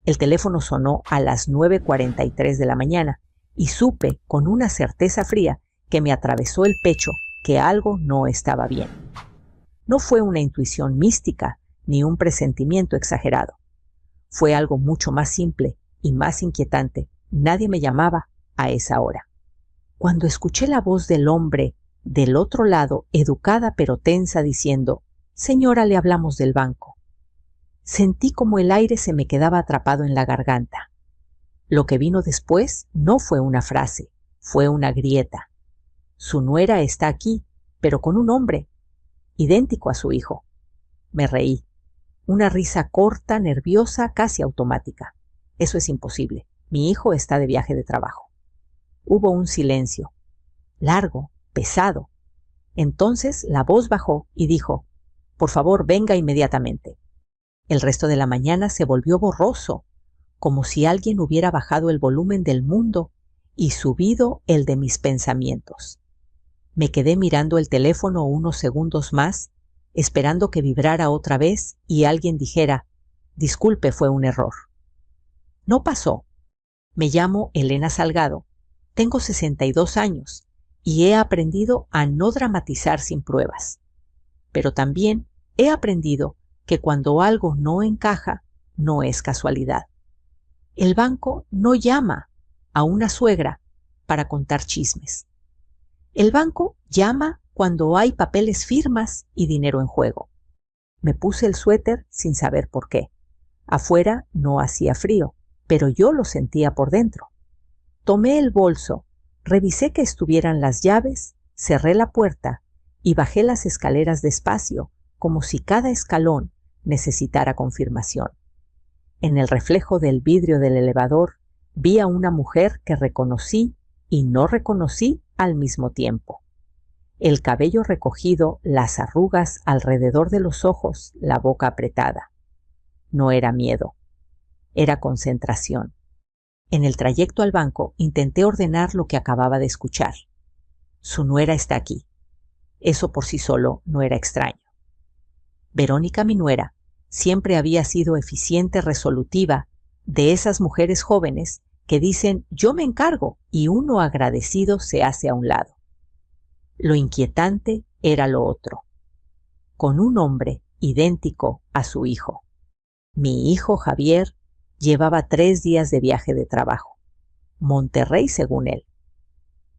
El teléfono sonó a las 9:43 de la mañana y supe con una certeza fría que me atravesó el pecho que algo no estaba bien. No fue una intuición mística ni un presentimiento exagerado. Fue algo mucho más simple y más inquietante. Nadie me llamaba a esa hora. Cuando escuché la voz del hombre del otro lado, educada pero tensa, diciendo: «Señora, le hablamos del banco», sentí como el aire se me quedaba atrapado en la garganta. Lo que vino después no fue una frase, fue una grieta. Su nuera está aquí, pero con un hombre, idéntico a su hijo. Me reí. Una risa corta, nerviosa, casi automática. Eso es imposible. Mi hijo está de viaje de trabajo. Hubo un silencio, largo, pesado. Entonces la voz bajó y dijo: «Por favor, venga inmediatamente». El resto de la mañana se volvió borroso, como si alguien hubiera bajado el volumen del mundo y subido el de mis pensamientos. Me quedé mirando el teléfono unos segundos más, esperando que vibrara otra vez y alguien dijera: «Disculpe, fue un error». No pasó. Me llamo Elena Salgado, tengo 62 años y he aprendido a no dramatizar sin pruebas. Pero también he aprendido que cuando algo no encaja, no es casualidad. El banco no llama a una suegra para contar chismes. El banco llama cuando hay papeles, firmas y dinero en juego. Me puse el suéter sin saber por qué. Afuera no hacía frío, pero yo lo sentía por dentro. Tomé el bolso, revisé que estuvieran las llaves, cerré la puerta y bajé las escaleras despacio, como si cada escalón necesitara confirmación. En el reflejo del vidrio del elevador vi a una mujer que reconocí y no reconocí al mismo tiempo. El cabello recogido, las arrugas alrededor de los ojos, la boca apretada. No era miedo, era concentración. En el trayecto al banco intenté ordenar lo que acababa de escuchar. Su nuera está aquí. Eso por sí solo no era extraño. Verónica, mi nuera, siempre había sido eficiente, resolutiva, de esas mujeres jóvenes que dicen «yo me encargo» y uno agradecido se hace a un lado. Lo inquietante era lo otro. Con un hombre idéntico a su hijo. Mi hijo Javier llevaba 3 días de viaje de trabajo. Monterrey, según él.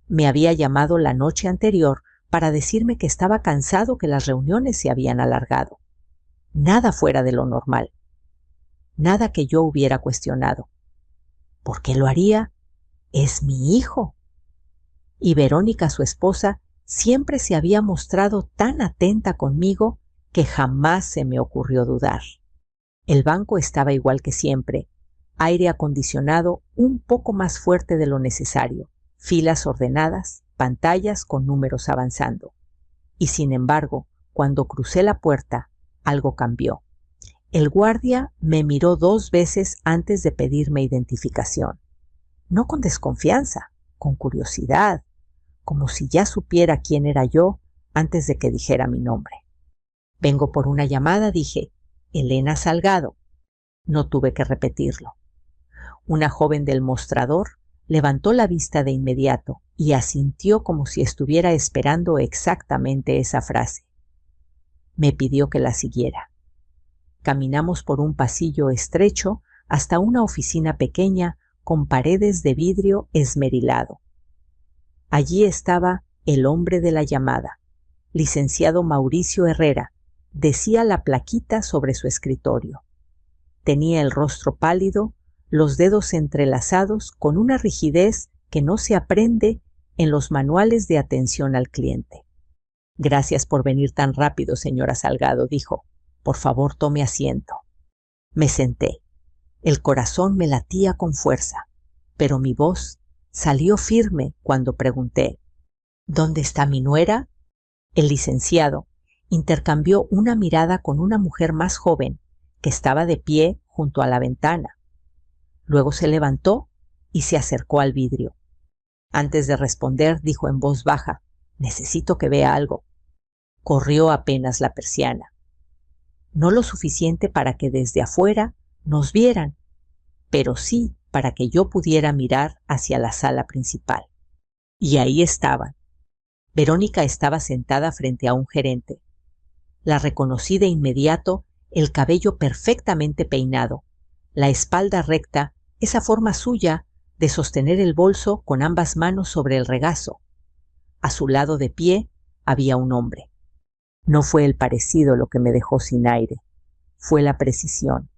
Me había llamado la noche anterior para decirme que estaba cansado, que las reuniones se habían alargado. Nada fuera de lo normal. Nada que yo hubiera cuestionado. ¿Por qué lo haría? Es mi hijo. Y Verónica, su esposa, siempre se había mostrado tan atenta conmigo que jamás se me ocurrió dudar. El banco estaba igual que siempre, aire acondicionado un poco más fuerte de lo necesario, filas ordenadas, pantallas con números avanzando. Y sin embargo, cuando crucé la puerta, algo cambió. El guardia me miró 2 veces antes de pedirme identificación. No con desconfianza, con curiosidad, como si ya supiera quién era yo antes de que dijera mi nombre. «Vengo por una llamada», dije. «Elena Salgado». No tuve que repetirlo. Una joven del mostrador levantó la vista de inmediato y asintió como si estuviera esperando exactamente esa frase. Me pidió que la siguiera. Caminamos por un pasillo estrecho hasta una oficina pequeña con paredes de vidrio esmerilado. Allí estaba el hombre de la llamada, licenciado Mauricio Herrera, decía la plaquita sobre su escritorio. Tenía el rostro pálido, los dedos entrelazados con una rigidez que no se aprende en los manuales de atención al cliente. «Gracias por venir tan rápido, señora Salgado», dijo. «Por favor, tome asiento». Me senté. El corazón me latía con fuerza, pero mi voz salió firme cuando pregunté: «¿Dónde está mi nuera?» El licenciado intercambió una mirada con una mujer más joven que estaba de pie junto a la ventana. Luego se levantó y se acercó al vidrio. Antes de responder, dijo en voz baja: «Necesito que vea algo». Corrió apenas la persiana. No lo suficiente para que desde afuera nos vieran, pero sí para que yo pudiera mirar hacia la sala principal. Y ahí estaban. Verónica estaba sentada frente a un gerente. La reconocí de inmediato, el cabello perfectamente peinado, la espalda recta, esa forma suya de sostener el bolso con ambas manos sobre el regazo. A su lado de pie había un hombre. No fue el parecido lo que me dejó sin aire, fue la precisión,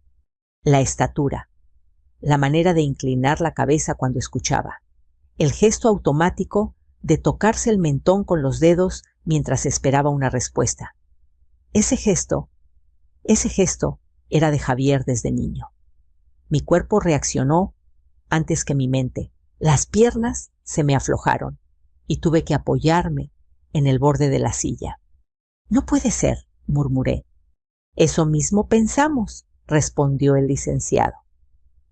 la estatura, la manera de inclinar la cabeza cuando escuchaba, el gesto automático de tocarse el mentón con los dedos mientras esperaba una respuesta. Ese gesto era de Javier desde niño. Mi cuerpo reaccionó antes que mi mente. Las piernas se me aflojaron y tuve que apoyarme en el borde de la silla. No puede ser, murmuré. Eso mismo pensamos, respondió el licenciado.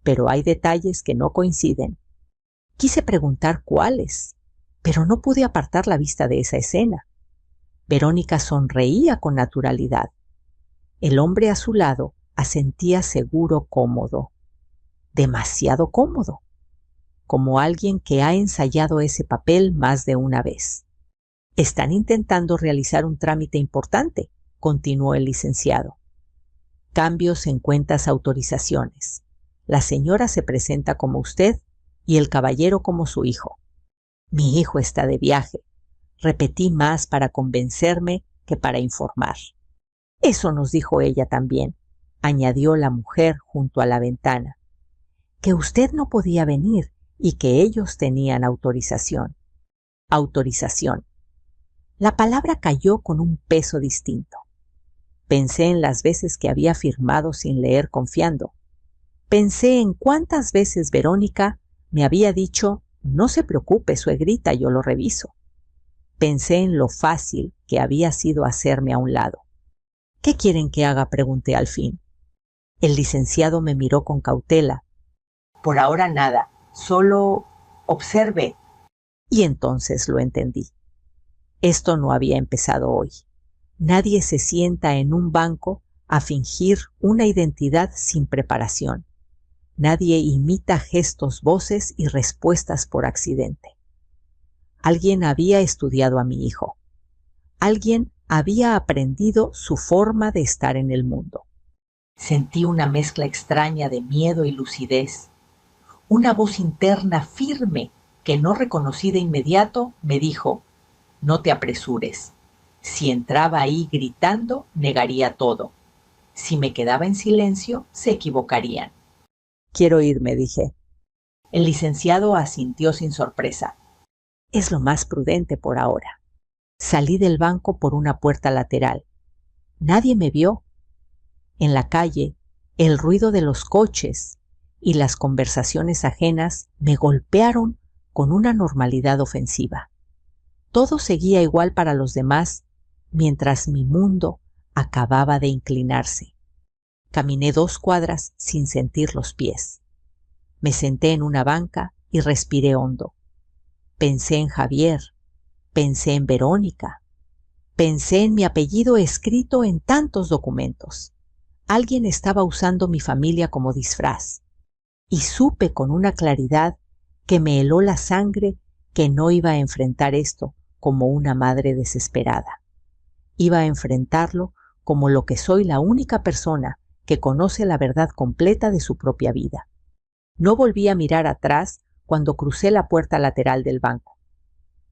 Pero hay detalles que no coinciden. Quise preguntar cuáles, pero no pude apartar la vista de esa escena. Verónica sonreía con naturalidad. El hombre a su lado asentía seguro, cómodo. Demasiado cómodo. Como alguien que ha ensayado ese papel más de una vez. Están intentando realizar un trámite importante, continuó el licenciado. Cambios en cuentas, autorizaciones. La señora se presenta como usted y el caballero como su hijo. Mi hijo está de viaje. Repetí más para convencerme que para informar. Eso nos dijo ella también, añadió la mujer junto a la ventana. Que usted no podía venir y que ellos tenían autorización. Autorización. La palabra cayó con un peso distinto. Pensé en las veces que había firmado sin leer confiando. Pensé en cuántas veces Verónica me había dicho, no se preocupe, suegrita, yo lo reviso. Pensé en lo fácil que había sido hacerme a un lado. ¿Qué quieren que haga?, pregunté al fin. El licenciado me miró con cautela. Por ahora nada, solo observe. Y entonces lo entendí. Esto no había empezado hoy. Nadie se sienta en un banco a fingir una identidad sin preparación. Nadie imita gestos, voces y respuestas por accidente. Alguien había estudiado a mi hijo. Alguien había aprendido su forma de estar en el mundo. Sentí una mezcla extraña de miedo y lucidez. Una voz interna firme que no reconocí de inmediato me dijo, no te apresures. Si entraba ahí gritando, negaría todo. Si me quedaba en silencio, se equivocarían. Quiero irme, dije. El licenciado asintió sin sorpresa. Es lo más prudente por ahora. Salí del banco por una puerta lateral. Nadie me vio. En la calle, el ruido de los coches y las conversaciones ajenas me golpearon con una normalidad ofensiva. Todo seguía igual para los demás mientras mi mundo acababa de inclinarse. Caminé 2 cuadras sin sentir los pies. Me senté en una banca y respiré hondo. Pensé en Javier, pensé en Verónica, pensé en mi apellido escrito en tantos documentos. Alguien estaba usando mi familia como disfraz. Y supe con una claridad que me heló la sangre que no iba a enfrentar esto como una madre desesperada. Iba a enfrentarlo como lo que soy, la única persona que conoce la verdad completa de su propia vida. No volví a mirar atrás cuando crucé la puerta lateral del banco.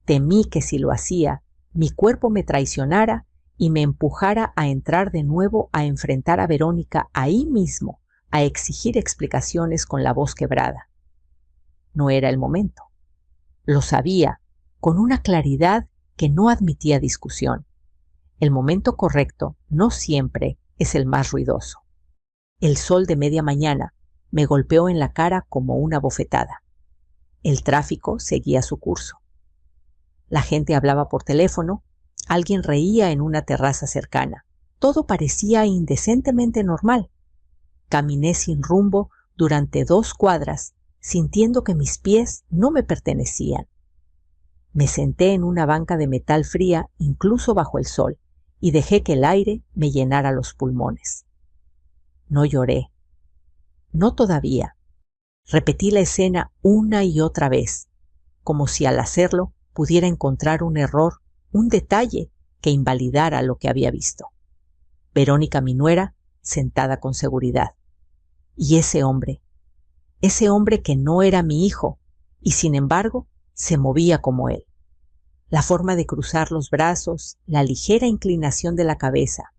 Temí que si lo hacía, mi cuerpo me traicionara y me empujara a entrar de nuevo a enfrentar a Verónica ahí mismo, a exigir explicaciones con la voz quebrada. No era el momento. Lo sabía, con una claridad que no admitía discusión. El momento correcto no siempre es el más ruidoso. El sol de media mañana me golpeó en la cara como una bofetada. El tráfico seguía su curso. La gente hablaba por teléfono, alguien reía en una terraza cercana. Todo parecía indecentemente normal. Caminé sin rumbo durante 2 cuadras, sintiendo que mis pies no me pertenecían. Me senté en una banca de metal fría, incluso bajo el sol, y dejé que el aire me llenara los pulmones. No lloré. No todavía. Repetí la escena una y otra vez, como si al hacerlo pudiera encontrar un error, un detalle que invalidara lo que había visto. Verónica, mi nuera, sentada con seguridad. Y ese hombre que no era mi hijo, y sin embargo se movía como él. La forma de cruzar los brazos, la ligera inclinación de la cabeza,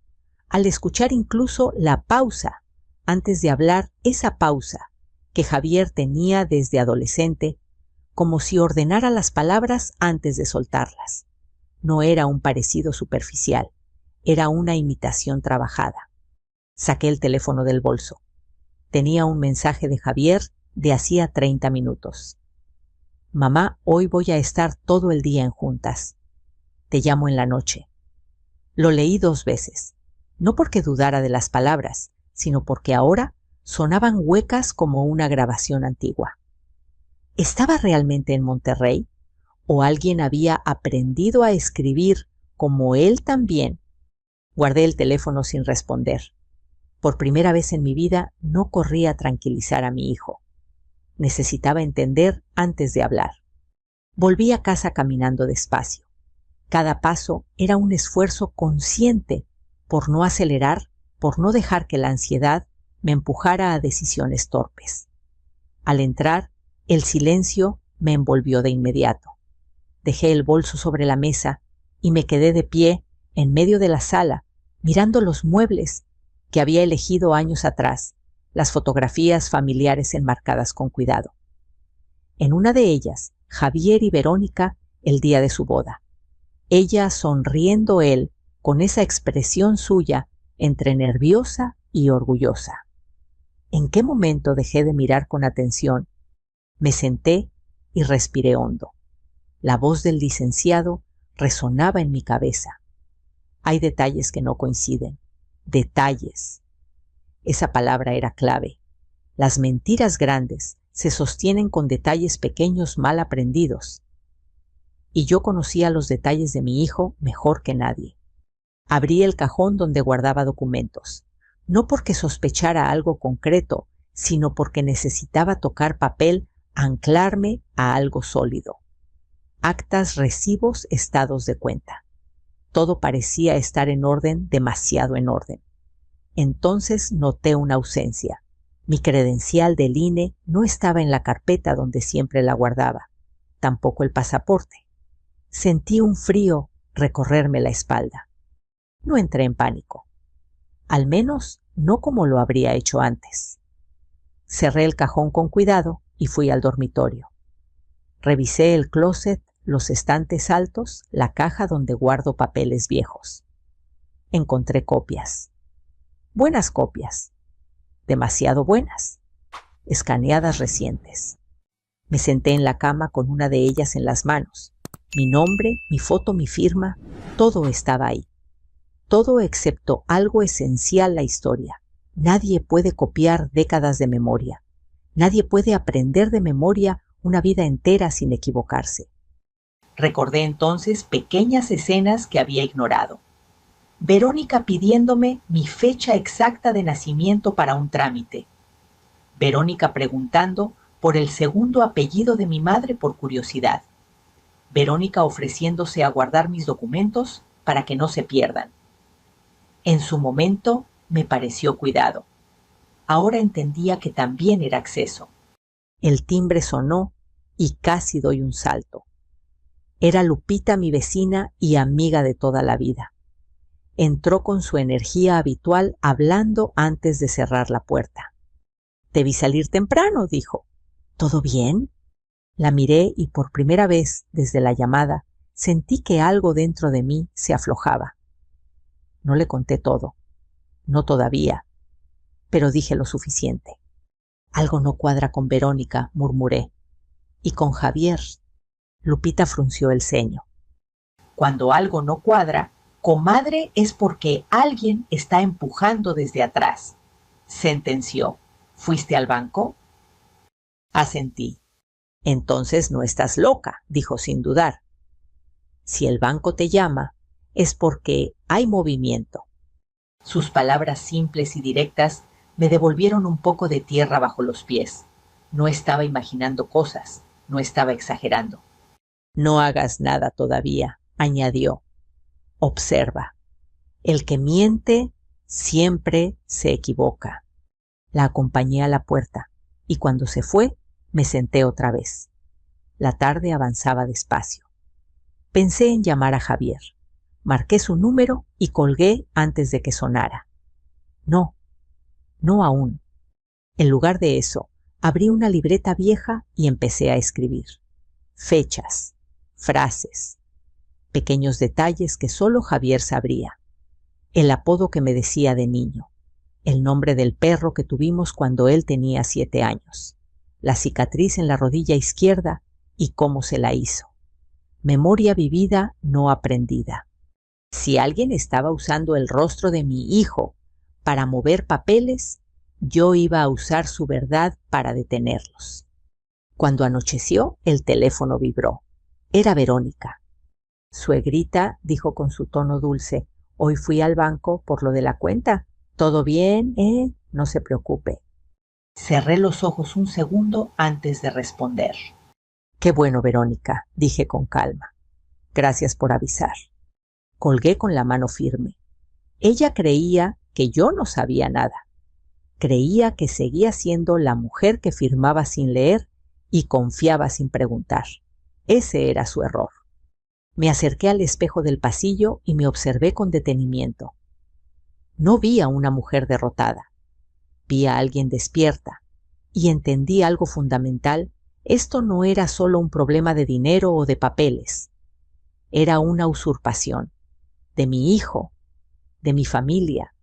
al escuchar incluso la pausa antes de hablar, esa pausa que Javier tenía desde adolescente, como si ordenara las palabras antes de soltarlas. No era un parecido superficial, era una imitación trabajada. Saqué el teléfono del bolso. Tenía un mensaje de Javier de hacía 30 minutos. Mamá, hoy voy a estar todo el día en juntas. Te llamo en la noche. Lo leí 2 veces, no porque dudara de las palabras, sino porque ahora sonaban huecas como una grabación antigua. ¿Estaba realmente en Monterrey? ¿O alguien había aprendido a escribir como él también? Guardé el teléfono sin responder. Por primera vez en mi vida no corrí a tranquilizar a mi hijo. Necesitaba entender antes de hablar. Volví a casa caminando despacio. Cada paso era un esfuerzo consciente por no acelerar, por no dejar que la ansiedad me empujara a decisiones torpes. Al entrar, el silencio me envolvió de inmediato. Dejé el bolso sobre la mesa y me quedé de pie en medio de la sala, mirando los muebles que había elegido años atrás, las fotografías familiares enmarcadas con cuidado. En una de ellas, Javier y Verónica el día de su boda. Ella sonriendo, él con esa expresión suya entre nerviosa y orgullosa. ¿En qué momento dejé de mirar con atención? Me senté y respiré hondo. La voz del licenciado resonaba en mi cabeza. Hay detalles que no coinciden. Detalles. Esa palabra era clave. Las mentiras grandes se sostienen con detalles pequeños mal aprendidos. Y yo conocía los detalles de mi hijo mejor que nadie. Abrí el cajón donde guardaba documentos, no porque sospechara algo concreto, sino porque necesitaba tocar papel, anclarme a algo sólido. Actas, recibos, estados de cuenta. Todo parecía estar en orden, demasiado en orden. Entonces noté una ausencia. Mi credencial del INE no estaba en la carpeta donde siempre la guardaba, tampoco el pasaporte. Sentí un frío recorrerme la espalda. No entré en pánico, al menos no como lo habría hecho antes. Cerré el cajón con cuidado y fui al dormitorio. Revisé el closet, los estantes altos, la caja donde guardo papeles viejos. Encontré copias. Buenas copias. Demasiado buenas. Escaneadas recientes. Me senté en la cama con una de ellas en las manos. Mi nombre, mi foto, mi firma, todo estaba ahí. Todo excepto algo esencial: la historia. Nadie puede copiar décadas de memoria. Nadie puede aprender de memoria una vida entera sin equivocarse. Recordé entonces pequeñas escenas que había ignorado. Verónica pidiéndome mi fecha exacta de nacimiento para un trámite. Verónica preguntando por el segundo apellido de mi madre por curiosidad. Verónica ofreciéndose a guardar mis documentos para que no se pierdan. En su momento me pareció cuidado. Ahora entendía que también era acceso. El timbre sonó y casi doy un salto. Era Lupita, mi vecina y amiga de toda la vida. Entró con su energía habitual, hablando antes de cerrar la puerta. «Te vi salir temprano», dijo. «¿Todo bien?» La miré y por primera vez desde la llamada sentí que algo dentro de mí se aflojaba. No le conté todo, no todavía, pero dije lo suficiente. «Algo no cuadra con Verónica», murmuré. «Y con Javier». Lupita frunció el ceño. «Cuando algo no cuadra, comadre, es porque alguien está empujando desde atrás», sentenció. «¿Fuiste al banco?» Asentí. «Entonces no estás loca», dijo sin dudar. «Si el banco te llama, es porque hay movimiento». Sus palabras simples y directas me devolvieron un poco de tierra bajo los pies. No estaba imaginando cosas, no estaba exagerando. No hagas nada todavía, añadió. Observa. El que miente siempre se equivoca. La acompañé a la puerta y cuando se fue me senté otra vez. La tarde avanzaba despacio. Pensé en llamar a Javier. Marqué su número y colgué antes de que sonara. No, no aún. En lugar de eso, abrí una libreta vieja y empecé a escribir. Fechas, frases, pequeños detalles que solo Javier sabría. El apodo que me decía de niño, el nombre del perro que tuvimos cuando él tenía 7 años, la cicatriz en la rodilla izquierda y cómo se la hizo. Memoria vivida no aprendida. Si alguien estaba usando el rostro de mi hijo para mover papeles, yo iba a usar su verdad para detenerlos. Cuando anocheció, el teléfono vibró. Era Verónica. Suegrita, dijo con su tono dulce, hoy fui al banco por lo de la cuenta. ¿Todo bien, No se preocupe. Cerré los ojos un segundo antes de responder. Qué bueno, Verónica, dije con calma. Gracias por avisar. Colgué con la mano firme. Ella creía que yo no sabía nada. Creía que seguía siendo la mujer que firmaba sin leer y confiaba sin preguntar. Ese era su error. Me acerqué al espejo del pasillo y me observé con detenimiento. No vi a una mujer derrotada. Vi a alguien despierta y entendí algo fundamental. Esto no era solo un problema de dinero o de papeles. Era una usurpación de mi hijo, de mi familia,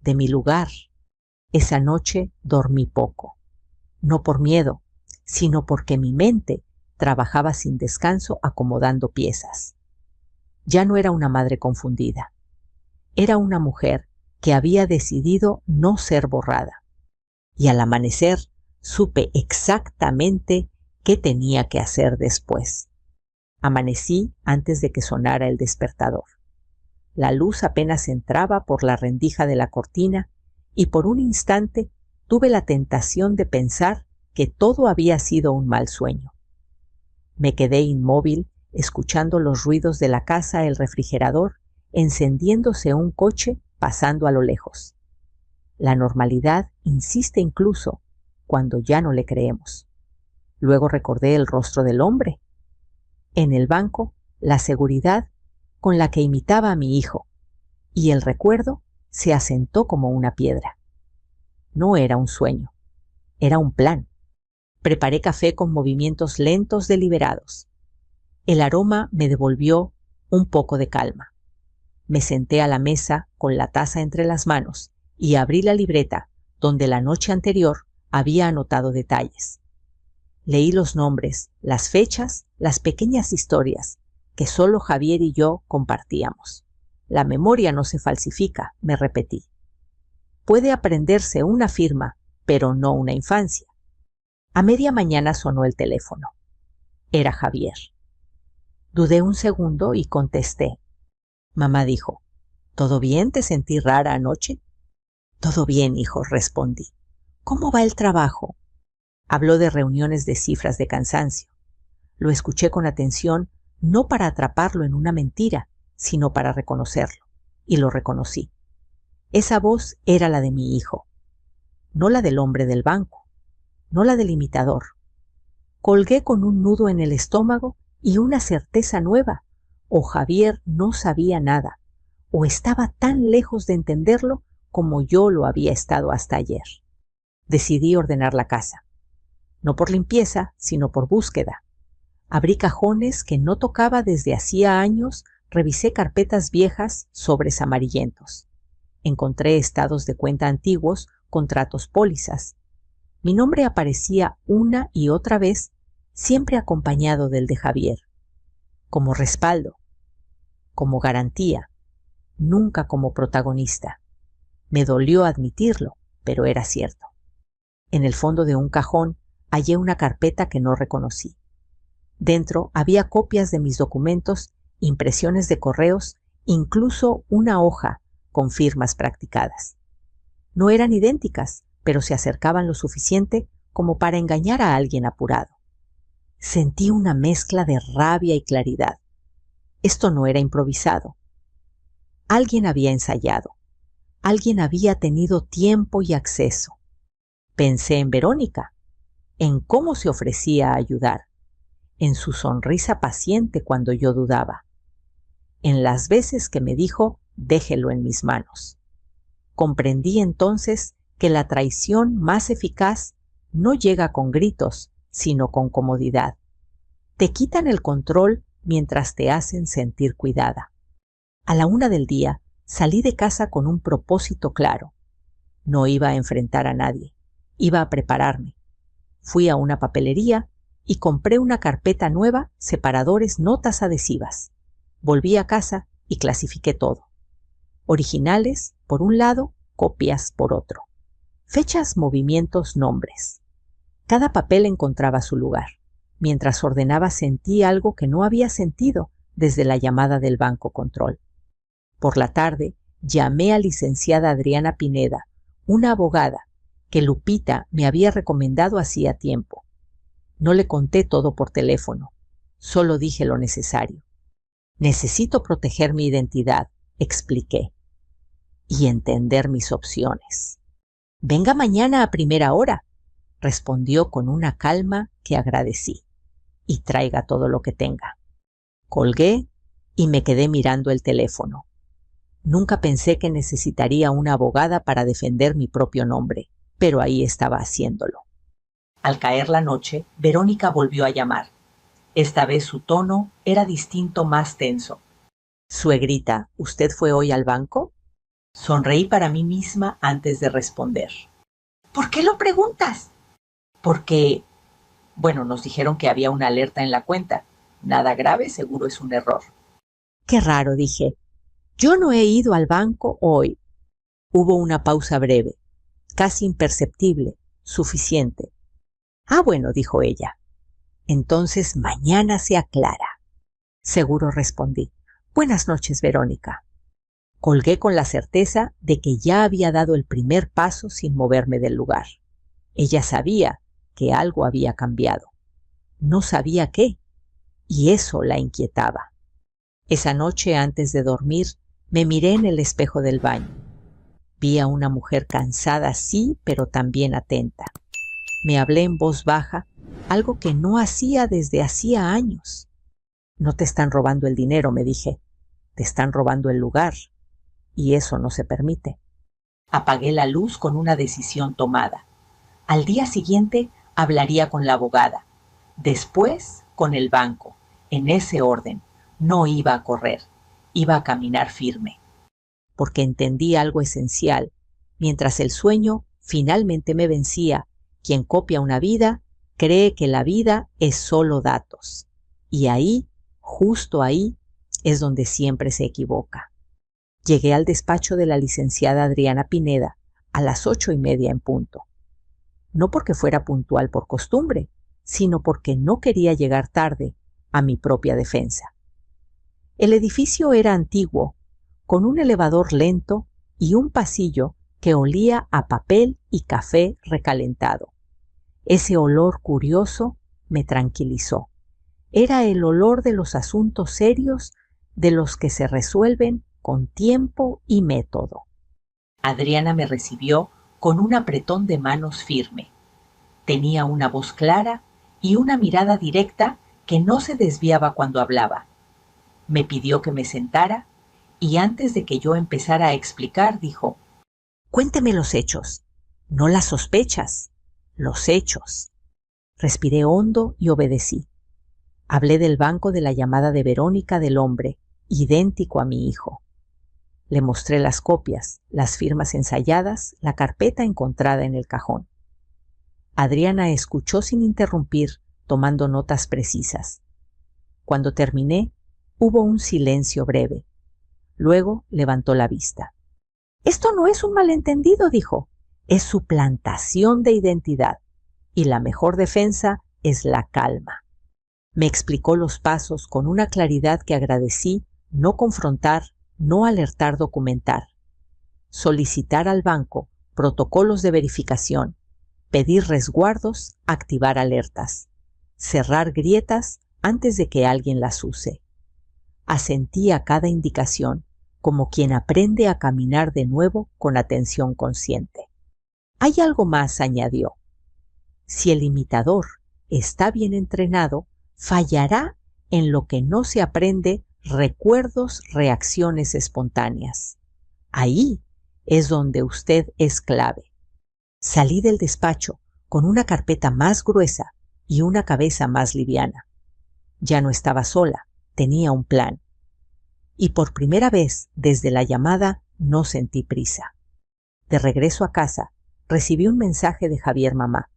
de mi lugar. Esa noche dormí poco, no por miedo, sino porque mi mente trabajaba sin descanso acomodando piezas. Ya no era una madre confundida. Era una mujer que había decidido no ser borrada. Y al amanecer supe exactamente qué tenía que hacer después. Amanecí antes de que sonara el despertador. La luz apenas entraba por la rendija de la cortina y por un instante tuve la tentación de pensar que todo había sido un mal sueño. Me quedé inmóvil, escuchando los ruidos de la casa, el refrigerador, encendiéndose un coche pasando a lo lejos. La normalidad insiste incluso cuando ya no le creemos. Luego recordé el rostro del hombre. En el banco, la seguridad con la que imitaba a mi hijo, y el recuerdo se asentó como una piedra. No era un sueño, era un plan. Preparé café con movimientos lentos, deliberados. El aroma me devolvió un poco de calma. Me senté a la mesa con la taza entre las manos y abrí la libreta donde la noche anterior había anotado detalles. Leí los nombres, las fechas, las pequeñas historias que solo Javier y yo compartíamos. La memoria no se falsifica, me repetí. Puede aprenderse una firma, pero no una infancia. A media mañana sonó el teléfono. Era Javier. Dudé un segundo y contesté. Mamá dijo, ¿todo bien? ¿Te sentí rara anoche? Todo bien, hijo, respondí. ¿Cómo va el trabajo? Habló de reuniones de cifras de cansancio. Lo escuché con atención, no para atraparlo en una mentira, sino para reconocerlo. Y lo reconocí. Esa voz era la de mi hijo, no la del hombre del banco, no la del imitador. Colgué con un nudo en el estómago y una certeza nueva. O Javier no sabía nada, o estaba tan lejos de entenderlo como yo lo había estado hasta ayer. Decidí ordenar la casa. No por limpieza, sino por búsqueda. Abrí cajones que no tocaba desde hacía años, revisé carpetas viejas, sobres amarillentos. Encontré estados de cuenta antiguos, contratos, pólizas. Mi nombre aparecía una y otra vez, siempre acompañado del de Javier. Como respaldo, como garantía, nunca como protagonista. Me dolió admitirlo, pero era cierto. En el fondo de un cajón hallé una carpeta que no reconocí. Dentro había copias de mis documentos, impresiones de correos, incluso una hoja con firmas practicadas. No eran idénticas, pero se acercaban lo suficiente como para engañar a alguien apurado. Sentí una mezcla de rabia y claridad. Esto no era improvisado. Alguien había ensayado. Alguien había tenido tiempo y acceso. Pensé en Verónica, en cómo se ofrecía a ayudar, en su sonrisa paciente cuando yo dudaba, en las veces que me dijo, déjelo en mis manos. Comprendí entonces que la traición más eficaz no llega con gritos, sino con comodidad. Te quitan el control mientras te hacen sentir cuidada. A la 1 del día salí de casa con un propósito claro. No iba a enfrentar a nadie, iba a prepararme. Fui a una papelería y compré una carpeta nueva, separadores, notas adhesivas. Volví a casa y clasifiqué todo. Originales por un lado, copias por otro. Fechas, movimientos, nombres. Cada papel encontraba su lugar. Mientras ordenaba sentí algo que no había sentido desde la llamada del Banco Control. Por la tarde llamé a licenciada Adriana Pineda, una abogada que Lupita me había recomendado hacía tiempo. No le conté todo por teléfono, solo dije lo necesario. Necesito proteger mi identidad, expliqué, y entender mis opciones. Venga mañana a primera hora, respondió con una calma que agradecí, y traiga todo lo que tenga. Colgué y me quedé mirando el teléfono. Nunca pensé que necesitaría una abogada para defender mi propio nombre, pero ahí estaba haciéndolo. Al caer la noche, Verónica volvió a llamar. Esta vez su tono era distinto, más tenso. Suegrita, ¿usted fue hoy al banco? Sonreí para mí misma antes de responder. ¿Por qué lo preguntas? Porque, nos dijeron que había una alerta en la cuenta. Nada grave, seguro es un error. Qué raro, dije. Yo no he ido al banco hoy. Hubo una pausa breve, casi imperceptible, suficiente. Ah, bueno, dijo ella. Entonces mañana se aclara. Seguro, respondí. Buenas noches, Verónica. Colgué con la certeza de que ya había dado el primer paso sin moverme del lugar. Ella sabía que algo había cambiado. No sabía qué, y eso la inquietaba. Esa noche, antes de dormir, me miré en el espejo del baño. Vi a una mujer cansada, sí, pero también atenta. Me hablé en voz baja, algo que no hacía desde hacía años. No te están robando el dinero, me dije. Te están robando el lugar, y eso no se permite. Apagué la luz con una decisión tomada. Al día siguiente hablaría con la abogada. Después con el banco. En ese orden. No iba a correr. Iba a caminar firme. Porque entendí algo esencial. Mientras el sueño finalmente me vencía, quien copia una vida, cree que la vida es solo datos. Y ahí, justo ahí, es donde siempre se equivoca. Llegué al despacho de la licenciada Adriana Pineda a las 8:30 en punto. No porque fuera puntual por costumbre, sino porque no quería llegar tarde a mi propia defensa. El edificio era antiguo, con un elevador lento y un pasillo que olía a papel y café recalentado. Ese olor curioso me tranquilizó. Era el olor de los asuntos serios, de los que se resuelven con tiempo y método. Adriana me recibió con un apretón de manos firme. Tenía una voz clara y una mirada directa que no se desviaba cuando hablaba. Me pidió que me sentara y antes de que yo empezara a explicar dijo: «Cuénteme los hechos, no las sospechas, los hechos». Respiré hondo y obedecí. Hablé del banco, de la llamada de Verónica, del hombre, idéntico a mi hijo. Le mostré las copias, las firmas ensayadas, la carpeta encontrada en el cajón. Adriana escuchó sin interrumpir, tomando notas precisas. Cuando terminé, hubo un silencio breve. Luego levantó la vista. «Esto no es un malentendido», dijo. «Es suplantación de identidad. Y la mejor defensa es la calma». Me explicó los pasos con una claridad que agradecí. No confrontar, no alertar, documentar. Solicitar al banco protocolos de verificación, pedir resguardos, activar alertas, cerrar grietas antes de que alguien las use. Asentí a cada indicación como quien aprende a caminar de nuevo con atención consciente. Hay algo más, añadió. Si el imitador está bien entrenado, fallará en lo que no se aprende recuerdos, reacciones espontáneas. Ahí es donde usted es clave. Salí del despacho con una carpeta más gruesa y una cabeza más liviana. Ya no estaba sola, tenía un plan. Y por primera vez desde la llamada no sentí prisa. De regreso a casa, recibí un mensaje de Javier mamá.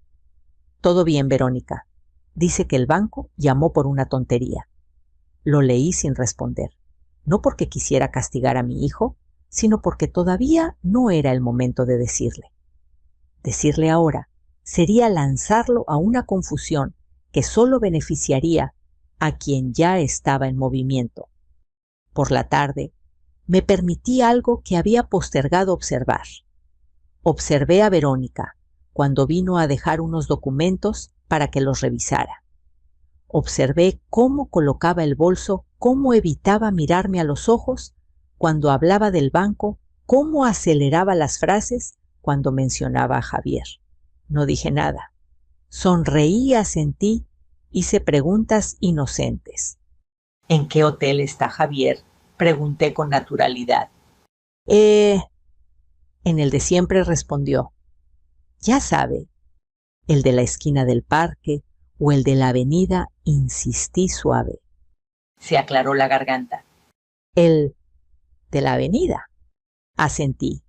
Todo bien, Verónica. Dice que el banco llamó por una tontería. Lo leí sin responder, no porque quisiera castigar a mi hijo, sino porque todavía no era el momento de decirle. Decirle ahora sería lanzarlo a una confusión que solo beneficiaría a quien ya estaba en movimiento. Por la tarde, me permití algo que había postergado observar. Observé a Verónica cuando vino a dejar unos documentos para que los revisara. Observé cómo colocaba el bolso, cómo evitaba mirarme a los ojos cuando hablaba del banco, cómo aceleraba las frases cuando mencionaba a Javier. No dije nada. Sonreí, asentí, hice preguntas inocentes. ¿En qué hotel está Javier?, pregunté con naturalidad. En el de siempre, respondió. Ya sabe, el de la esquina del parque o el de la avenida, insistí suave. Se aclaró la garganta. El de la avenida, asentí.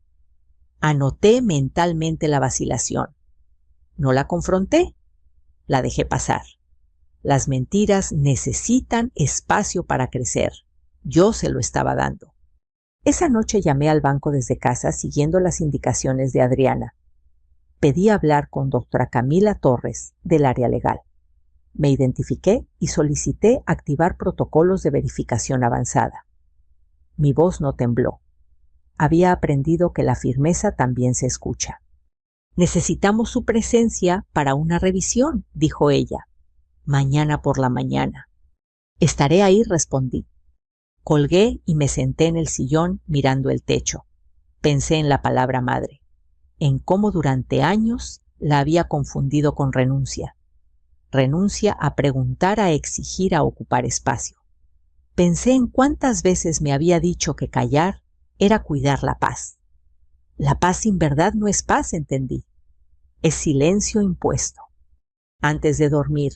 Anoté mentalmente la vacilación. No la confronté, la dejé pasar. Las mentiras necesitan espacio para crecer. Yo se lo estaba dando. Esa noche llamé al banco desde casa siguiendo las indicaciones de Adriana. Pedí hablar con doctora Camila Torres del área legal. Me identifiqué y solicité activar protocolos de verificación avanzada. Mi voz no tembló. Había aprendido que la firmeza también se escucha. Necesitamos su presencia para una revisión, dijo ella. Mañana por la mañana. Estaré ahí, respondí. Colgué y me senté en el sillón mirando el techo. Pensé en la palabra madre, en cómo durante años la había confundido con renuncia. Renuncia a preguntar, a exigir, a ocupar espacio. Pensé en cuántas veces me había dicho que callar era cuidar la paz. La paz sin verdad no es paz, entendí. Es silencio impuesto. Antes de dormir,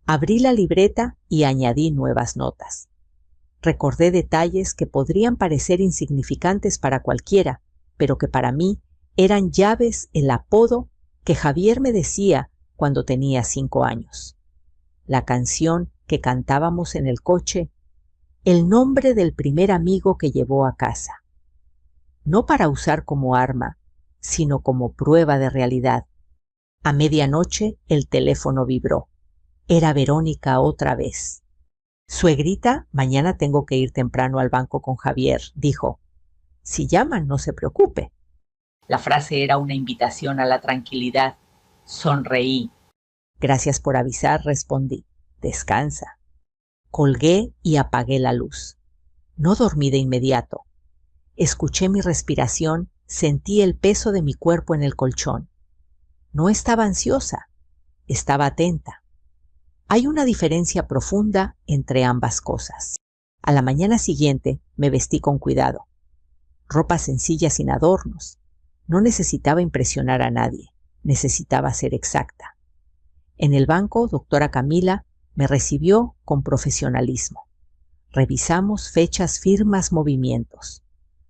abrí la libreta y añadí nuevas notas. Recordé detalles que podrían parecer insignificantes para cualquiera, pero que para mí eran llaves, el apodo que Javier me decía cuando tenía 5 años. La canción que cantábamos en el coche, el nombre del primer amigo que llevó a casa. No para usar como arma, sino como prueba de realidad. A medianoche el teléfono vibró. Era Verónica otra vez. Suegrita, mañana tengo que ir temprano al banco con Javier, dijo. Si llaman, no se preocupe. La frase era una invitación a la tranquilidad. Sonreí. Gracias por avisar, respondí. Descansa. Colgué y apagué la luz. No dormí de inmediato. Escuché mi respiración, sentí el peso de mi cuerpo en el colchón. No estaba ansiosa, estaba atenta. Hay una diferencia profunda entre ambas cosas. A la mañana siguiente me vestí con cuidado. Ropa sencilla sin adornos. No necesitaba impresionar a nadie, necesitaba ser exacta. En el banco, doctora Camila me recibió con profesionalismo. Revisamos fechas, firmas, movimientos.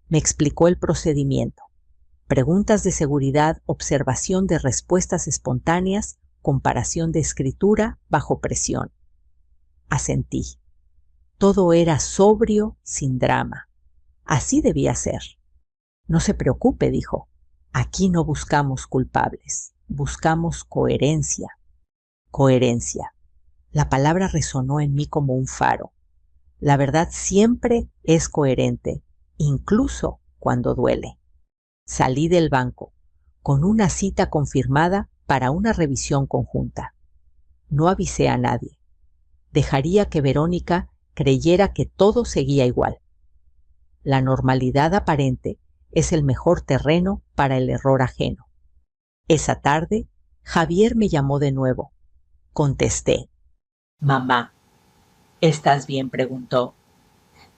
Me explicó el procedimiento. Preguntas de seguridad, observación de respuestas espontáneas, comparación de escritura bajo presión. Asentí. Todo era sobrio, sin drama. Así debía ser. No se preocupe, dijo. Aquí no buscamos culpables, buscamos coherencia. Coherencia. La palabra resonó en mí como un faro. La verdad siempre es coherente, incluso cuando duele. Salí del banco, con una cita confirmada para una revisión conjunta. No avisé a nadie. Dejaría que Verónica creyera que todo seguía igual. La normalidad aparente es el mejor terreno para el error ajeno. Esa tarde, Javier me llamó de nuevo. Contesté. Mamá, ¿estás bien?, preguntó.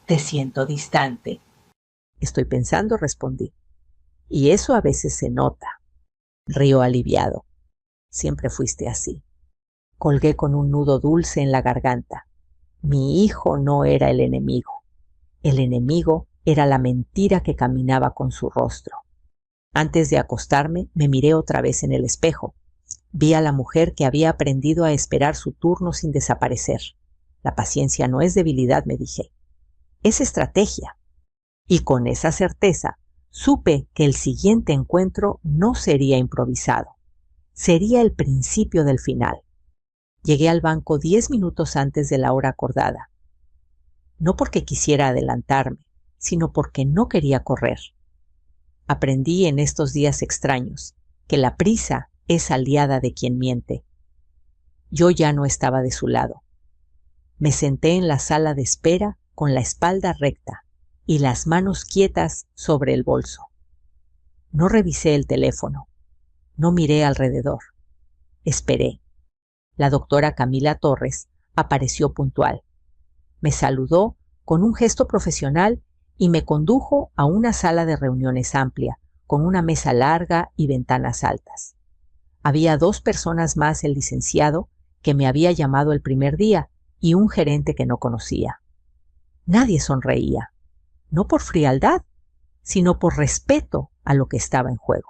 Te siento distante. Estoy pensando, respondí. Y eso a veces se nota. Rió aliviado. Siempre fuiste así. Colgué con un nudo dulce en la garganta. Mi hijo no era el enemigo. El enemigo era la mentira que caminaba con su rostro. Antes de acostarme, me miré otra vez en el espejo. Vi a la mujer que había aprendido a esperar su turno sin desaparecer. La paciencia no es debilidad, me dije. Es estrategia. Y con esa certeza, supe que el siguiente encuentro no sería improvisado. Sería el principio del final. Llegué al banco 10 minutos antes de la hora acordada. No porque quisiera adelantarme, sino porque no quería correr. Aprendí en estos días extraños que la prisa es aliada de quien miente. Yo ya no estaba de su lado. Me senté en la sala de espera con la espalda recta y las manos quietas sobre el bolso. No revisé el teléfono. No miré alrededor. Esperé. La doctora Camila Torres apareció puntual. Me saludó con un gesto profesional y me condujo a una sala de reuniones amplia, con una mesa larga y ventanas altas. Había 2 personas más, el licenciado, que me había llamado el primer día, y un gerente que no conocía. Nadie sonreía, no por frialdad, sino por respeto a lo que estaba en juego.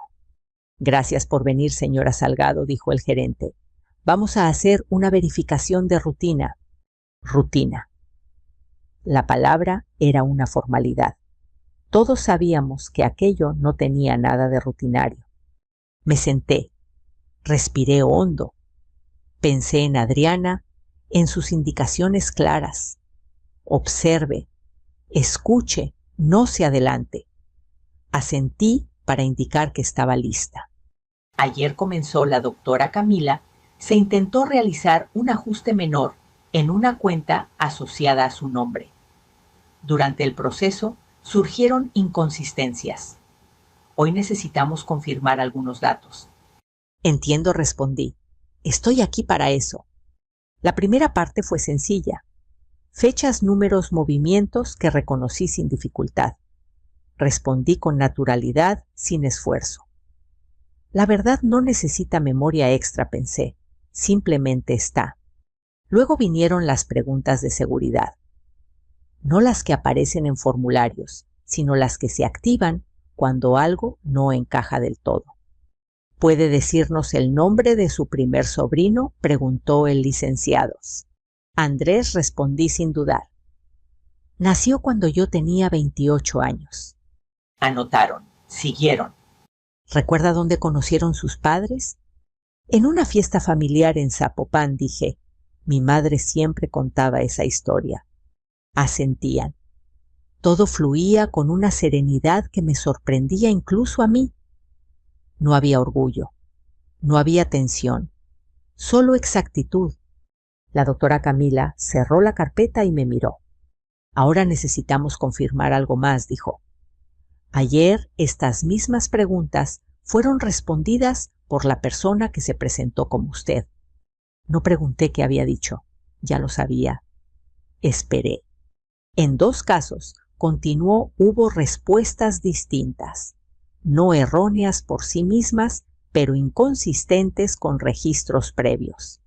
Gracias por venir, señora Salgado, dijo el gerente. Vamos a hacer una verificación de rutina. Rutina. La palabra era una formalidad. Todos sabíamos que aquello no tenía nada de rutinario. Me senté, respiré hondo, pensé en Adriana, en sus indicaciones claras. Observe, escuche, no se adelante. Asentí para indicar que estaba lista. Ayer comenzó la doctora Camila, se intentó realizar un ajuste menor en una cuenta asociada a su nombre. Durante el proceso surgieron inconsistencias. Hoy necesitamos confirmar algunos datos. Entiendo, respondí. Estoy aquí para eso. La primera parte fue sencilla. Fechas, números, movimientos que reconocí sin dificultad. Respondí con naturalidad, sin esfuerzo. La verdad no necesita memoria extra, pensé. Simplemente está. Luego vinieron las preguntas de seguridad. No las que aparecen en formularios, sino las que se activan cuando algo no encaja del todo. ¿Puede decirnos el nombre de su primer sobrino?, preguntó el licenciado. Andrés, respondí sin dudar. Nació cuando yo tenía 28 años. Anotaron, siguieron. ¿Recuerda dónde conocieron sus padres? En una fiesta familiar en Zapopan, dije. Mi madre siempre contaba esa historia. Asentían. Todo fluía con una serenidad que me sorprendía incluso a mí. No había orgullo, no había tensión, solo exactitud. La doctora Camila cerró la carpeta y me miró. Ahora necesitamos confirmar algo más, dijo. Ayer estas mismas preguntas fueron respondidas por la persona que se presentó como usted. No pregunté qué había dicho, ya lo sabía. Esperé. En 2 casos, continuó, hubo respuestas distintas, no erróneas por sí mismas, pero inconsistentes con registros previos.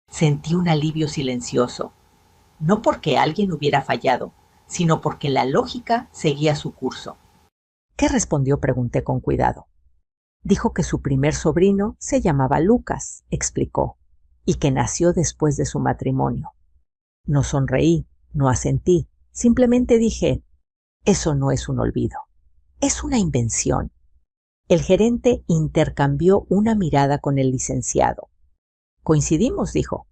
Sentí un alivio silencioso, no porque alguien hubiera fallado, sino porque la lógica seguía su curso. ¿Qué respondió?, pregunté con cuidado. Dijo que su primer sobrino se llamaba Lucas, explicó, y que nació después de su matrimonio. No sonreí, no asentí, simplemente dije, eso no es un olvido, es una invención. El gerente intercambió una mirada con el licenciado. Coincidimos, dijo.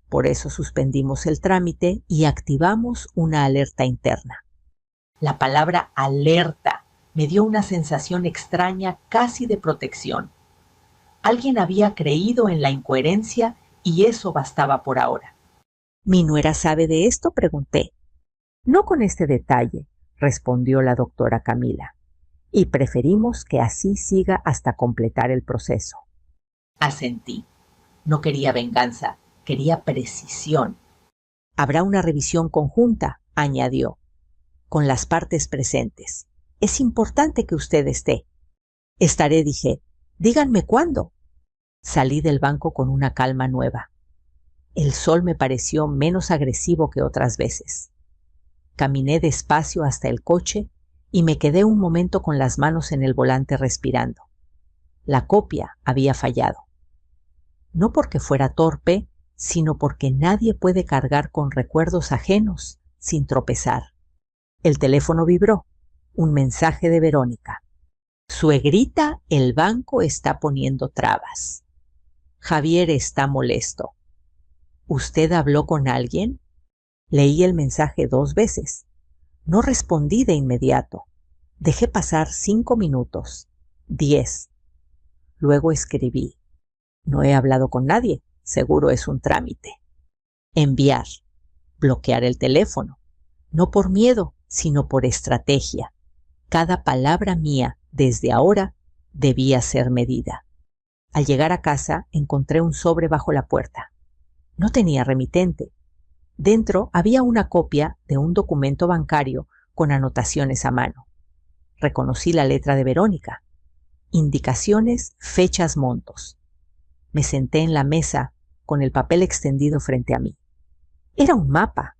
Por eso suspendimos el trámite y activamos una alerta interna. La palabra alerta me dio una sensación extraña, casi de protección. Alguien había creído en la incoherencia y eso bastaba por ahora. ¿Mi nuera sabe de esto?, pregunté. No con este detalle, respondió la doctora Camila, y preferimos que así siga hasta completar el proceso. Asentí. No quería venganza, quería precisión. Habrá una revisión conjunta, añadió, con las partes presentes. Es importante que usted esté. Estaré, dije. Díganme cuándo. Salí del banco con una calma nueva. El sol me pareció menos agresivo que otras veces. Caminé despacio hasta el coche y me quedé un momento con las manos en el volante respirando. La copia había fallado. No porque fuera torpe, sino porque nadie puede cargar con recuerdos ajenos sin tropezar. El teléfono vibró. Un mensaje de Verónica. Suegrita, el banco está poniendo trabas. Javier está molesto. ¿Usted habló con alguien? Leí el mensaje 2 veces. No respondí de inmediato. Dejé pasar 5 minutos, 10. Luego escribí. No he hablado con nadie, seguro es un trámite. Enviar. Bloquear el teléfono. No por miedo, sino por estrategia. Cada palabra mía, desde ahora, debía ser medida. Al llegar a casa, encontré un sobre bajo la puerta. No tenía remitente. Dentro había una copia de un documento bancario con anotaciones a mano. Reconocí la letra de Verónica. Indicaciones, fechas, montos. Me senté en la mesa con el papel extendido frente a mí. Era un mapa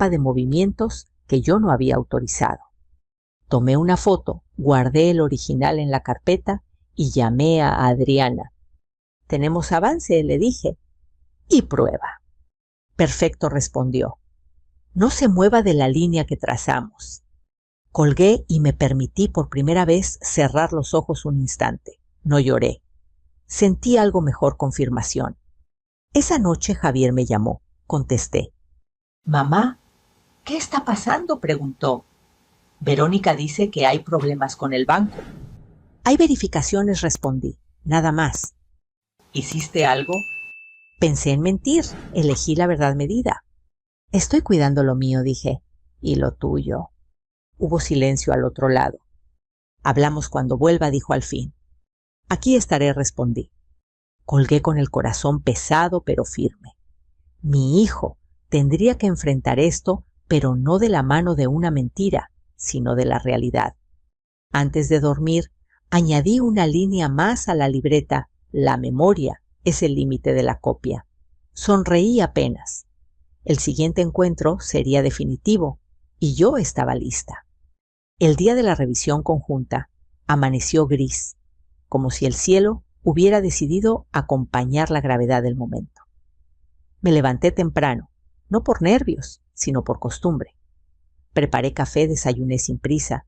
de movimientos que yo no había autorizado. Tomé una foto, guardé el original en la carpeta y llamé a Adriana. «¿Tenemos avance?», le dije. «Y prueba». «Perfecto», respondió. «No se mueva de la línea que trazamos». Colgué y me permití por primera vez cerrar los ojos un instante. No lloré. Sentí algo mejor confirmación. Esa noche Javier me llamó. Contesté. «Mamá, ¿qué está pasando?», preguntó. «Verónica dice que hay problemas con el banco». «Hay verificaciones», respondí. «Nada más». «¿Hiciste algo?». Pensé en mentir. Elegí la verdad medida. «Estoy cuidando lo mío», dije. «Y lo tuyo». Hubo silencio al otro lado. «Hablamos cuando vuelva», dijo al fin. «Aquí estaré», respondí. Colgué con el corazón pesado pero firme. Mi hijo tendría que enfrentar esto, pero no de la mano de una mentira, sino de la realidad. Antes de dormir, añadí una línea más a la libreta. La memoria es el límite de la copia. Sonreí apenas. El siguiente encuentro sería definitivo, y yo estaba lista. El día de la revisión conjunta amaneció gris, como si el cielo hubiera decidido acompañar la gravedad del momento. Me levanté temprano, no por nervios, sino por costumbre. Preparé café, desayuné sin prisa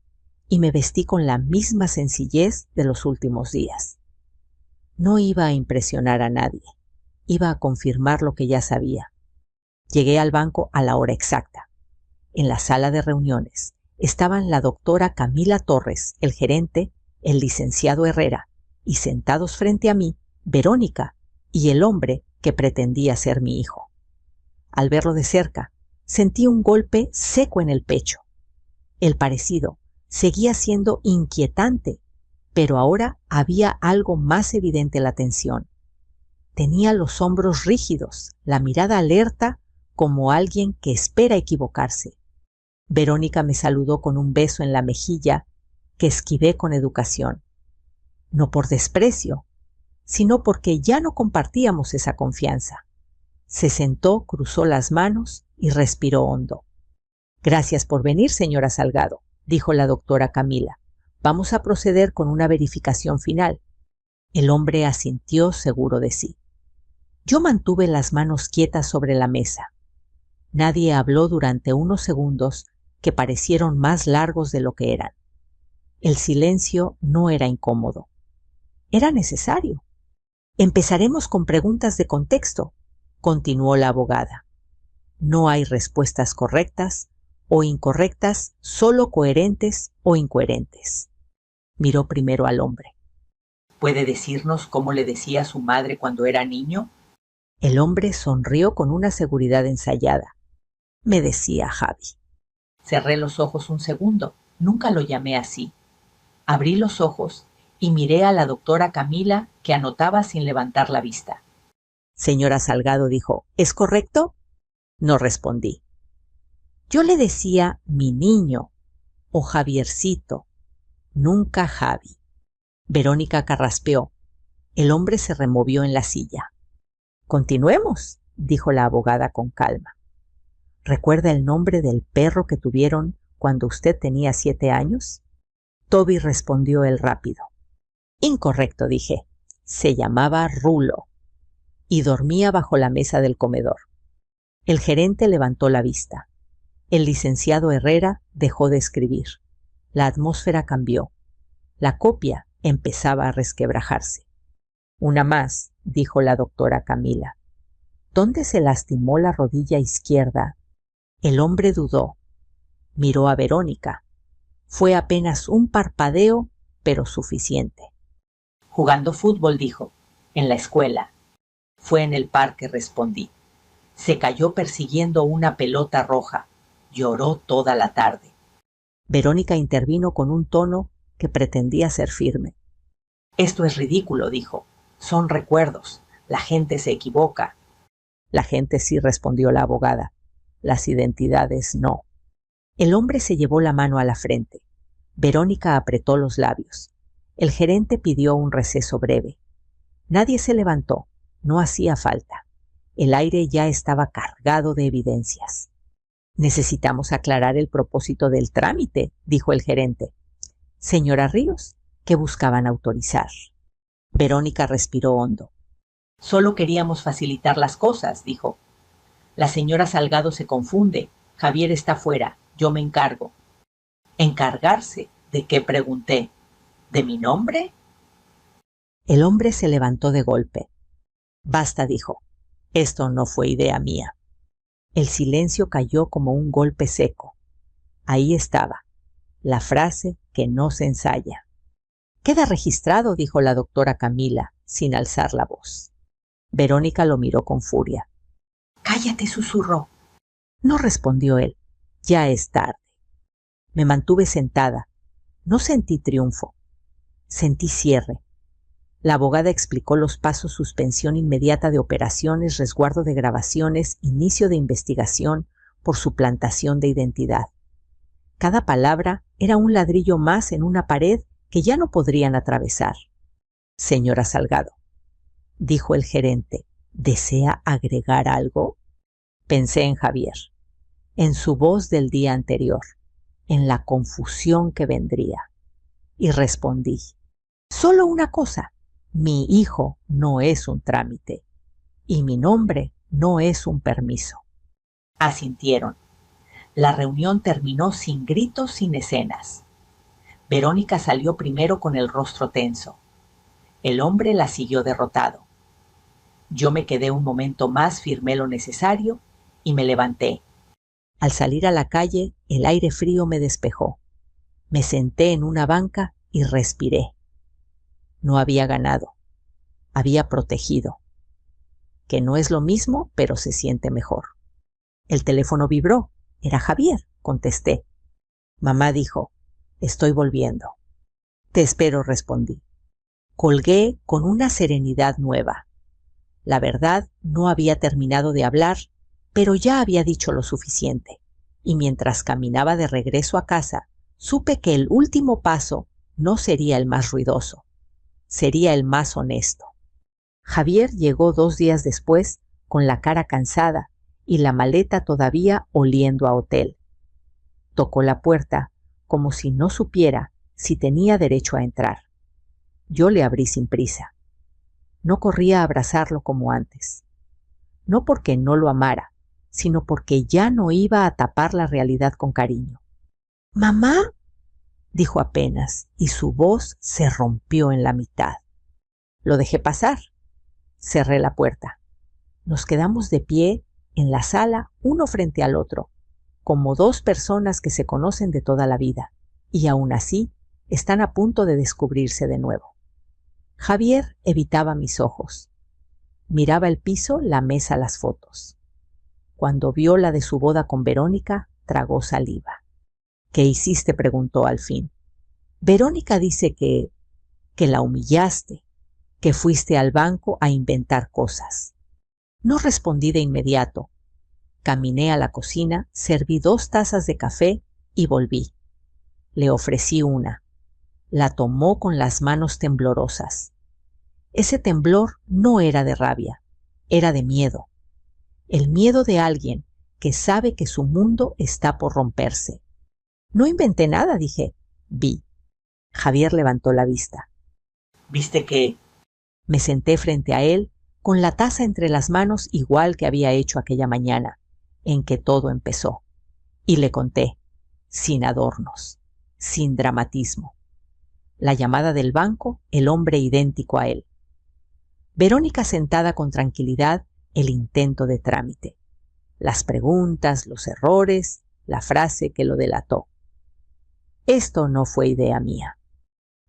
y me vestí con la misma sencillez de los últimos días. No iba a impresionar a nadie, iba a confirmar lo que ya sabía. Llegué al banco a la hora exacta. En la sala de reuniones estaban la doctora Camila Torres, el gerente, el licenciado Herrera, y sentados frente a mí, Verónica y el hombre que pretendía ser mi hijo. Al verlo de cerca, sentí un golpe seco en el pecho. El parecido seguía siendo inquietante, pero ahora había algo más evidente en la tensión. Tenía los hombros rígidos, la mirada alerta como alguien que espera equivocarse. Verónica me saludó con un beso en la mejilla que esquivé con educación. No por desprecio, sino porque ya no compartíamos esa confianza. Se sentó, cruzó las manos y respiró hondo. «Gracias por venir, señora Salgado», dijo la doctora Camila. «Vamos a proceder con una verificación final». El hombre asintió seguro de sí. Yo mantuve las manos quietas sobre la mesa. Nadie habló durante unos segundos que parecieron más largos de lo que eran. El silencio no era incómodo. Era necesario. «Empezaremos con preguntas de contexto», continuó la abogada. «No hay respuestas correctas o incorrectas, solo coherentes o incoherentes». Miró primero al hombre. ¿Puede decirnos cómo le decía a su madre cuando era niño? El hombre sonrió con una seguridad ensayada. Me decía Javi. Cerré los ojos un segundo. Nunca lo llamé así. Abrí los ojos y miré a la doctora Camila, que anotaba sin levantar la vista. Señora Salgado dijo, ¿es correcto? No respondí. Yo le decía mi niño o Javiercito, nunca Javi. Verónica carraspeó. El hombre se removió en la silla. Continuemos, dijo la abogada con calma. ¿Recuerda el nombre del perro que tuvieron cuando usted tenía 7 años? Toby respondió él rápido. Incorrecto, dije. Se llamaba Rulo y dormía bajo la mesa del comedor. El gerente levantó la vista. El licenciado Herrera dejó de escribir. La atmósfera cambió. La copia empezaba a resquebrajarse. Una más, dijo la doctora Camila. ¿Dónde se lastimó la rodilla izquierda? El hombre dudó. Miró a Verónica. Fue apenas un parpadeo, pero suficiente. Jugando fútbol, dijo. En la escuela. Fue en el parque, respondí. Se cayó persiguiendo una pelota roja. Lloró toda la tarde. Verónica intervino con un tono que pretendía ser firme. Esto es ridículo, dijo. Son recuerdos. La gente se equivoca. La gente sí, respondió la abogada. Las identidades no. El hombre se llevó la mano a la frente. Verónica apretó los labios. El gerente pidió un receso breve. Nadie se levantó. No hacía falta. El aire ya estaba cargado de evidencias. Necesitamos aclarar el propósito del trámite, dijo el gerente. Señora Ríos, ¿qué buscaban autorizar? Verónica respiró hondo. Solo queríamos facilitar las cosas, dijo. La señora Salgado se confunde. Javier está fuera. Yo me encargo. ¿Encargarse? ¿De qué? Pregunté. ¿De mi nombre? El hombre se levantó de golpe. Basta, dijo. Esto no fue idea mía. El silencio cayó como un golpe seco. Ahí estaba, la frase que no se ensaya. Queda registrado, dijo la doctora Camila, sin alzar la voz. Verónica lo miró con furia. Cállate, susurró. No respondió él. Ya es tarde. Me mantuve sentada. No sentí triunfo. Sentí cierre. La abogada explicó los pasos: suspensión inmediata de operaciones, resguardo de grabaciones, inicio de investigación por suplantación de identidad. Cada palabra era un ladrillo más en una pared que ya no podrían atravesar. Señora Salgado, dijo el gerente, ¿desea agregar algo? Pensé en Javier, en su voz del día anterior, en la confusión que vendría. Y respondí, solo una cosa. Mi hijo no es un trámite y mi nombre no es un permiso. Asintieron. La reunión terminó sin gritos, sin escenas. Verónica salió primero con el rostro tenso. El hombre la siguió derrotado. Yo me quedé un momento más, firmé lo necesario y me levanté. Al salir a la calle, el aire frío me despejó. Me senté en una banca y respiré. No había ganado, había protegido, que no es lo mismo, pero se siente mejor. El teléfono vibró. Era Javier, contesté. Mamá dijo, estoy volviendo. Te espero, respondí. Colgué con una serenidad nueva. La verdad, no había terminado de hablar, pero ya había dicho lo suficiente, y mientras caminaba de regreso a casa, supe que el último paso no sería el más ruidoso. Sería el más honesto. Javier llegó 2 días después con la cara cansada y la maleta todavía oliendo a hotel. Tocó la puerta como si no supiera si tenía derecho a entrar. Yo le abrí sin prisa. No corría a abrazarlo como antes. No porque no lo amara, sino porque ya no iba a tapar la realidad con cariño. «¿Mamá?», dijo apenas, y su voz se rompió en la mitad. Lo dejé pasar. Cerré la puerta. Nos quedamos de pie en la sala, uno frente al otro, como 2 personas que se conocen de toda la vida, y aún así están a punto de descubrirse de nuevo. Javier evitaba mis ojos. Miraba el piso, la mesa, las fotos. Cuando vio la de su boda con Verónica, tragó saliva. ¿Qué hiciste?, preguntó al fin. Verónica dice que la humillaste, que fuiste al banco a inventar cosas. No respondí de inmediato. Caminé a la cocina, serví 2 tazas de café y volví. Le ofrecí una. La tomó con las manos temblorosas. Ese temblor no era de rabia, era de miedo. El miedo de alguien que sabe que su mundo está por romperse. No inventé nada, dije. Vi. Javier levantó la vista. ¿Viste qué? Me senté frente a él, con la taza entre las manos igual que había hecho aquella mañana, en que todo empezó. Y le conté, sin adornos, sin dramatismo. La llamada del banco, el hombre idéntico a él. Verónica sentada con tranquilidad, el intento de trámite. Las preguntas, los errores, la frase que lo delató. Esto no fue idea mía.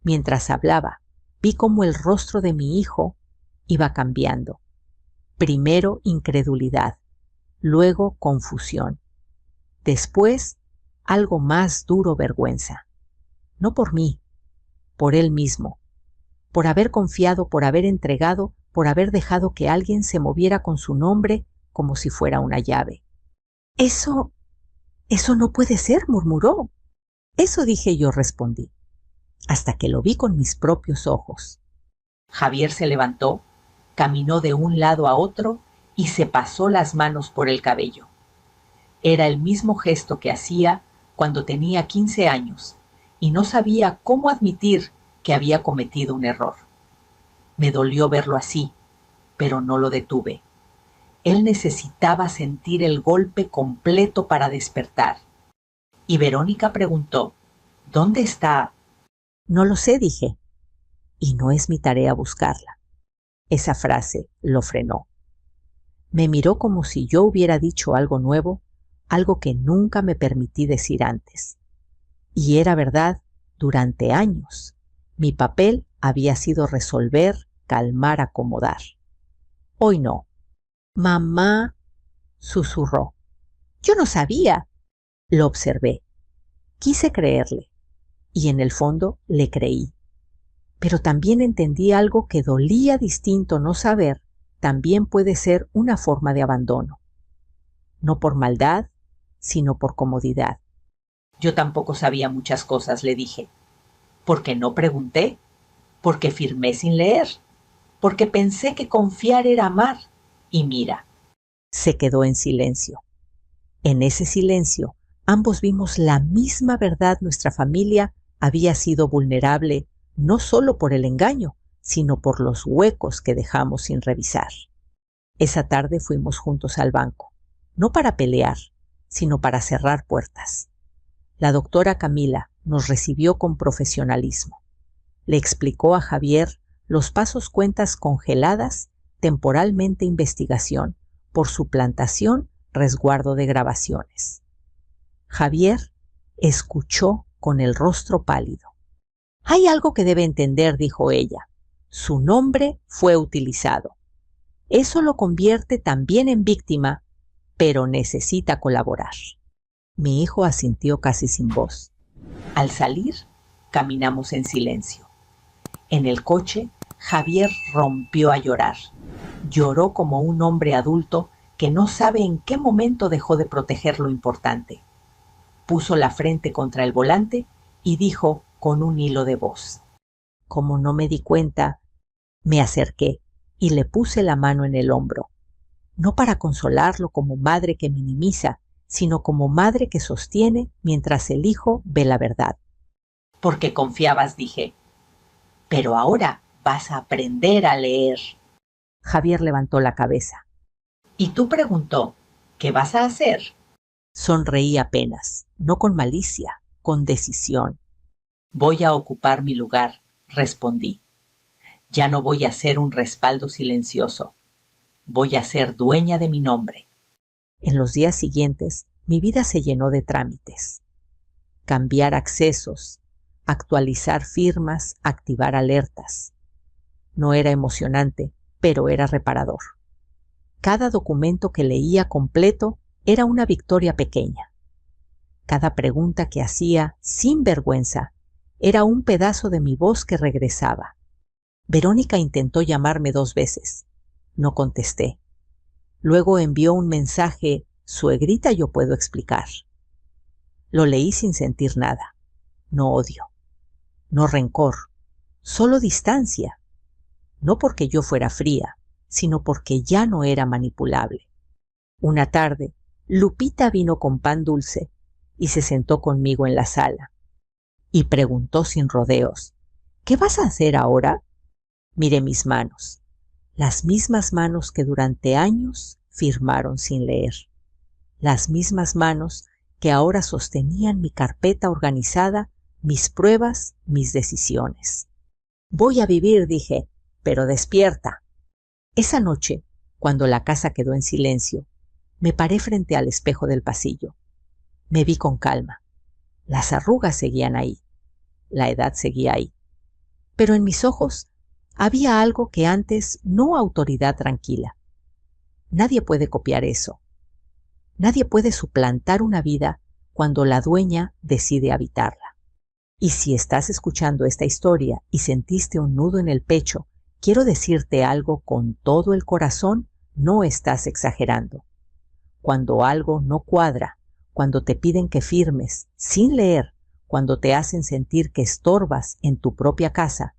Mientras hablaba, vi cómo el rostro de mi hijo iba cambiando. Primero incredulidad, luego confusión. Después, algo más duro, vergüenza. No por mí, por él mismo. Por haber confiado, por haber entregado, por haber dejado que alguien se moviera con su nombre como si fuera una llave. Eso no puede ser, murmuró. Eso dije yo, respondí, hasta que lo vi con mis propios ojos. Javier se levantó, caminó de un lado a otro y se pasó las manos por el cabello. Era el mismo gesto que hacía cuando tenía 15 años y no sabía cómo admitir que había cometido un error. Me dolió verlo así, pero no lo detuve. Él necesitaba sentir el golpe completo para despertar. Y Verónica preguntó, ¿dónde está? No lo sé, dije, y no es mi tarea buscarla. Esa frase lo frenó. Me miró como si yo hubiera dicho algo nuevo, algo que nunca me permití decir antes. Y era verdad, durante años. Mi papel había sido resolver, calmar, acomodar. Hoy no. Mamá, susurró. Yo no sabía. Lo observé. Quise creerle. Y en el fondo le creí. Pero también entendí algo que dolía distinto no saber, también puede ser una forma de abandono. No por maldad, sino por comodidad. Yo tampoco sabía muchas cosas, le dije. Porque no pregunté, porque firmé sin leer, porque pensé que confiar era amar. Y mira. Se quedó en silencio. En ese silencio, ambos vimos la misma verdad. Nuestra familia había sido vulnerable no solo por el engaño, sino por los huecos que dejamos sin revisar. Esa tarde fuimos juntos al banco, no para pelear, sino para cerrar puertas. La doctora Camila nos recibió con profesionalismo. Le explicó a Javier los pasos, cuentas congeladas, temporalmente investigación, por suplantación, resguardo de grabaciones. Javier escuchó con el rostro pálido. Hay algo que debe entender, dijo ella. Su nombre fue utilizado. Eso lo convierte también en víctima, pero necesita colaborar. Mi hijo asintió casi sin voz. Al salir, caminamos en silencio. En el coche, Javier rompió a llorar. Lloró como un hombre adulto que no sabe en qué momento dejó de proteger lo importante. Puso la frente contra el volante y dijo con un hilo de voz. Como no me di cuenta, me acerqué y le puse la mano en el hombro. No para consolarlo como madre que minimiza, sino como madre que sostiene mientras el hijo ve la verdad. Porque confiabas, dije. Pero ahora vas a aprender a leer. Javier levantó la cabeza. Y tú preguntó, ¿qué vas a hacer? Sonreí apenas, no con malicia, con decisión. Voy a ocupar mi lugar, respondí. Ya no voy a ser un respaldo silencioso. Voy a ser dueña de mi nombre. En los días siguientes, mi vida se llenó de trámites. Cambiar accesos, actualizar firmas, activar alertas. No era emocionante, pero era reparador. Cada documento que leía completo era una victoria pequeña. Cada pregunta que hacía sin vergüenza era un pedazo de mi voz que regresaba. Verónica intentó llamarme 2 veces. No contesté. Luego envió un mensaje: «Suegrita, yo puedo explicar». Lo leí sin sentir nada. No odio, no rencor, solo distancia. No porque yo fuera fría, sino porque ya no era manipulable. Una tarde, Lupita vino con pan dulce y se sentó conmigo en la sala. Y preguntó sin rodeos: «¿Qué vas a hacer ahora?». Miré mis manos, las mismas manos que durante años firmaron sin leer. Las mismas manos que ahora sostenían mi carpeta organizada, mis pruebas, mis decisiones. «Voy a vivir», dije, «pero despierta». Esa noche, cuando la casa quedó en silencio, me paré frente al espejo del pasillo. Me vi con calma. Las arrugas seguían ahí. La edad seguía ahí. Pero en mis ojos había algo que antes no: autoridad tranquila. Nadie puede copiar eso. Nadie puede suplantar una vida cuando la dueña decide habitarla. Y si estás escuchando esta historia y sentiste un nudo en el pecho, quiero decirte algo con todo el corazón: no estás exagerando. Cuando algo no cuadra, cuando te piden que firmes sin leer, cuando te hacen sentir que estorbas en tu propia casa,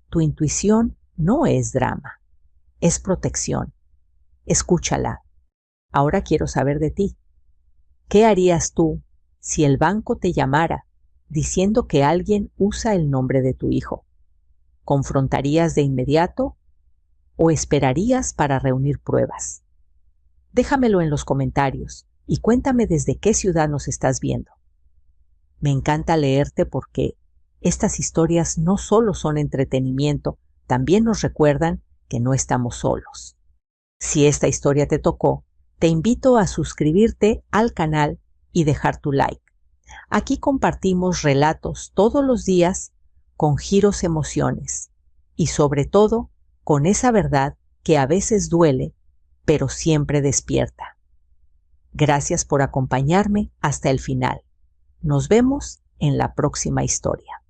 tu intuición no es drama, es protección. Escúchala. Ahora quiero saber de ti. ¿Qué harías tú si el banco te llamara diciendo que alguien usa el nombre de tu hijo? ¿Confrontarías de inmediato o esperarías para reunir pruebas? Déjamelo en los comentarios y cuéntame desde qué ciudad nos estás viendo. Me encanta leerte porque estas historias no solo son entretenimiento, también nos recuerdan que no estamos solos. Si esta historia te tocó, te invito a suscribirte al canal y dejar tu like. Aquí compartimos relatos todos los días con giros emociones y sobre todo con esa verdad que a veces duele, pero siempre despierta. Gracias por acompañarme hasta el final. Nos vemos en la próxima historia.